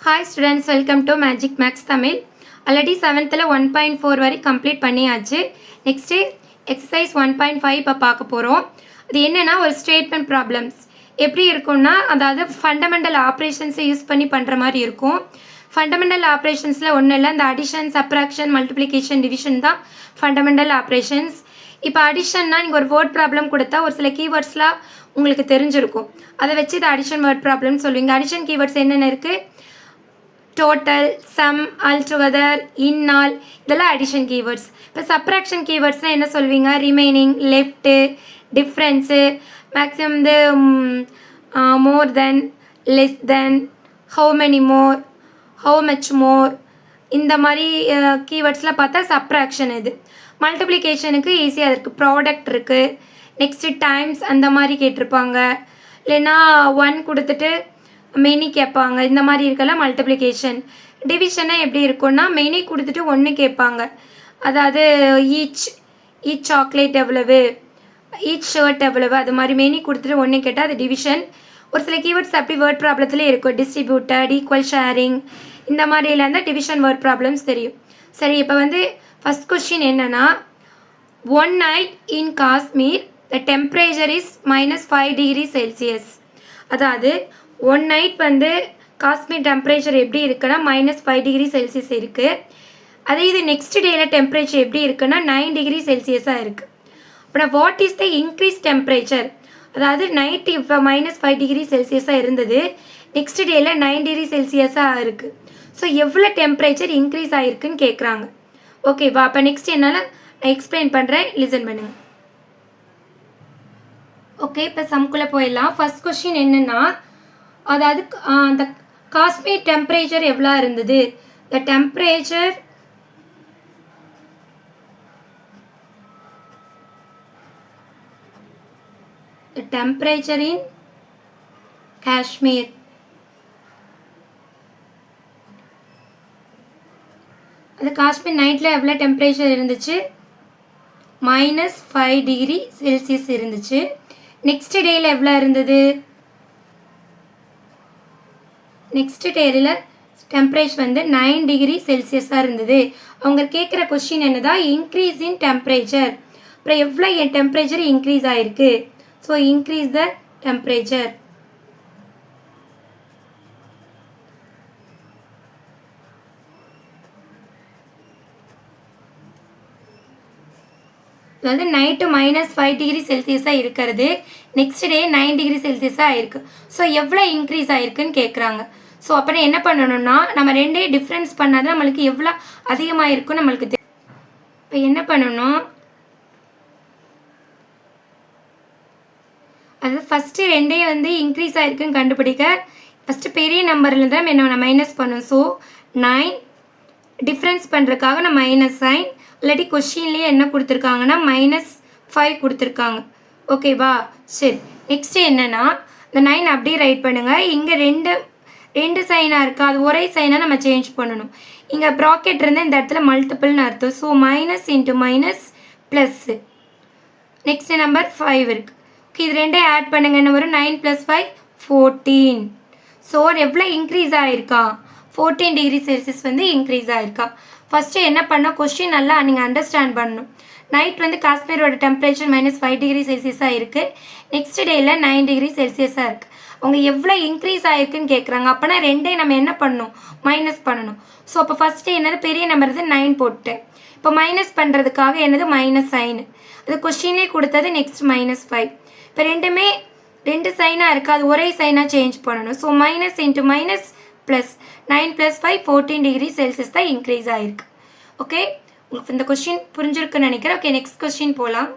Hi students, welcome to Magic Max Tamil. Already 7th 1.4 வரை complete பண்ணியாச்சு. Next exercise 1.5 இப்போ பார்க்க போகிறோம். அது என்னென்னா ஒரு ஸ்டேட்மெண்ட் ப்ராப்ளம்ஸ் எப்படி இருக்கும்னா, அதாவது ஃபண்டமெண்டல் ஆப்ரேஷன்ஸை யூஸ் பண்ணி பண்ணுற மாதிரி இருக்கும். ஃபண்டமெண்டல் ஆப்ரேஷன்ஸில் ஒன்றும் இல்லை, இந்த அடிஷன், சப்ராக்ஷன், மல்டிப்ளிகேஷன், டிவிஷன் தான் ஃபண்டமெண்டல் ஆப்ரேஷன்ஸ். இப்போ அடிஷன்னா நீங்கள் ஒரு வேர்ட் ப்ராப்ளம் கொடுத்தா ஒரு சில கீவேர்ட்ஸ்லாம் உங்களுக்கு தெரிஞ்சிருக்கும். அதை வச்சு இது அடிஷன் வேர்ட் ப்ராப்ளம்னு சொல்லுவீங்க. அடிஷன் கீவேர்ட்ஸ் என்னென்ன இருக்குது? Total, sum, altogether, in all, இதெல்லாம் அடிஷன் கீவேர்ட்ஸ். இப்போ சப்ராக்ஷன் கீவேர்ட்ஸ்னால் என்ன சொல்வீங்க? ரிமைனிங், லெஃப்ட்டு, டிஃப்ரென்ஸு, மேக்ஸிமம் வந்து more than, less than, how many more, how much more, இந்த மாதிரி கீவேர்ட்ஸ்லாம் பார்த்தா சப்ராக்ஷன். இது மல்டிப்ளிகேஷனுக்கு ஈஸியாக இருக்குது. ப்ராடக்ட் இருக்குது, நெக்ஸ்ட்டு டைம்ஸ் அந்த மாதிரி கேட்டிருப்பாங்க. இல்லைன்னா ஒன் கொடுத்துட்டு மெனி கேட்பாங்க. இந்த மாதிரி இருக்கலாம் மல்டிப்ளிகேஷன். டிவிஷனாக எப்படி இருக்கும்னா, மெனி கொடுத்துட்டு ஒன்று கேட்பாங்க. அதாவது ஈச் சாக்லேட் எவ்வளவு, ஈச் ஷர்ட் எவ்வளவு, அது மாதிரி மெனி கொடுத்துட்டு ஒன்று கேட்டால் அது டிவிஷன். ஒரு சில கீவேர்ட்ஸ் அப்படி வேர்ட் ப்ராப்ளத்துலேயே இருக்கும். டிஸ்ட்ரிபியூட்டட், ஈக்குவல் ஷேரிங், இந்த மாதிரிலாம் இருந்தால் டிவிஷன் வேர்ட் ப்ராப்ளம்ஸ் தெரியும். சரி, இப்போ வந்து ஃபஸ்ட் கொஸ்டின் என்னென்னா, one night in Kashmir the temperature is -5 degree Celsius. அதாவது ஒன் நைட் வந்து காஷ்மீர் டெம்பரேச்சர் எப்படி இருக்குன்னா -5 டிகிரி செல்சியஸ் இருக்குது. அதே இது நெக்ஸ்ட் டேயில் டெம்பரேச்சர் எப்படி இருக்குன்னா 9 டிகிரி செல்சியஸாக இருக்குது. அப்புறம் what is the increase temperature? அதாவது நைட்டு இப்போ -5 டிகிரி செல்சியஸாக இருந்தது, நெக்ஸ்ட் டேயில் 9 டிகிரி செல்சியஸாக இருக்குது. ஸோ எவ்வளோ டெம்பரேச்சர் இன்க்ரீஸ் ஆகிருக்குன்னு கேட்குறாங்க. ஓகேவா? அப்போ நெக்ஸ்ட் என்னால் நான் எக்ஸ்பிளைன் பண்ணுறேன், லிசன் பண்ணுங்கள். ஓகே, இப்போ சம்குள்ளே போயிடலாம். ஃபர்ஸ்ட் கொஸ்டின் என்னென்னா, அதாவது அந்த காஷ்மீர் டெம்பரேச்சர் எவ்வளோ இருந்தது? த டெம்பரேச்சர் இன் காஷ்மீர். அது காஷ்மீர் நைட்டில் எவ்வளோ டெம்பரேச்சர் இருந்துச்சு? -5 டிகிரி செல்சியஸ் இருந்துச்சு. நெக்ஸ்ட் டேயில் எவ்வளோ இருந்தது? நெக்ஸ்ட் டேயில் டெம்பரேச்சர் வந்து 9 டிகிரி செல்சியஸாக இருந்தது. அவங்க கேட்குற கொஸ்டின் என்னதான், இன்க்ரீஸ் இன் டெம்பரேச்சர். அப்புறம் எவ்வளோ என் டெம்பரேச்சர் இன்க்ரீஸ் ஆகிருக்கு? So increase the temperature. அதாவது நைட்டு -5 டிகிரி செல்சியஸாக இருக்கிறது, நெக்ஸ்ட் டே 9 டிகிரி செல்சியஸாக ஆயிருக்கு. ஸோ எவ்வளோ இன்க்ரீஸ் ஆகிருக்குன்னு கேட்குறாங்க. ஸோ அப்புறம் என்ன பண்ணணும்னா, நம்ம ரெண்டே டிஃப்ரென்ஸ் பண்ணால் தான் நம்மளுக்கு எவ்வளோ அதிகமாக இருக்குன்னு நம்மளுக்கு தெரியும். இப்போ என்ன பண்ணணும், அது ஃபஸ்ட்டு ரெண்டே வந்து இன்க்ரீஸ் ஆகிருக்குன்னு கண்டுபிடிக்க ஃபஸ்ட்டு பெரிய நம்பரில் தான் நம்ம மைனஸ் பண்ணணும். ஸோ 9 டிஃப்ரென்ஸ் பண்ணுறதுக்காக நான் மைனஸ் சைன், இல்லாட்டி கொஷின்லேயே என்ன கொடுத்துருக்காங்கன்னா -5 கொடுத்துருக்காங்க. ஓகேவா? சரி, நெக்ஸ்ட்டு என்னென்னா, இந்த 9 அப்படியே ரைட் பண்ணுங்கள். இங்கே ரெண்டு சைனாக இருக்கா, அது ஒரே சைனாக நம்ம சேஞ்ச் பண்ணணும். இங்கே ப்ராக்கெட் இருந்தால் இந்த இடத்துல மல்டிபிள்னு அர்த்தம். So minus into minus plus. Next number 5 இருக்குது. ஓகே, இது ரெண்டே ஆட் பண்ணுங்கள். என்ன வரும்? 9 + 5 14. ஸோ எவ்வளோ இன்க்ரீஸ் ஆகிருக்கா? 14 டிகிரி செல்சியஸ் வந்து இன்க்ரீஸ் ஆகிருக்கா. ஃபஸ்ட்டு என்ன பண்ணோம், கொஸ்டின் நல்லா நீங்கள் அண்டர்ஸ்டாண்ட் பண்ணணும். நைட் வந்து காஷ்மீரோட டெம்பரேச்சர் -5 டிகிரி செல்சியஸாக இருக்குது, நெக்ஸ்ட் டேயில் 9 டிகிரி செல்சியஸாக இருக்குது. அவங்க எவ்வளோ இன்க்ரீஸ் ஆகிருக்குன்னு கேட்குறாங்க. அப்போனா ரெண்டே நம்ம என்ன பண்ணணும், மைனஸ் பண்ணணும். ஸோ அப்போ ஃபஸ்ட்டு என்னது, பெரிய நம்பர் இது 9 போட்டேன். இப்போ மைனஸ் பண்ணுறதுக்காக என்னது, மைனஸ் சைனு. அது கொஸ்டின்லேயே கொடுத்தது. நெக்ஸ்ட் -5. இப்போ ரெண்டுமே ரெண்டு சைனாக இருக்குது, அது ஒரே சைனாக சேஞ்ச் பண்ணணும். So minus into minus plus 9 + 5 14 degree Celsius தான் இன்க்ரீஸ் ஆகிருக்கு. ஓகே, உங்களுக்கு இந்த கொஸ்டின் புரிஞ்சிருக்குன்னு நினைக்கிறேன். ஓகே, நெக்ஸ்ட் கொஸ்டின் போகலாம்.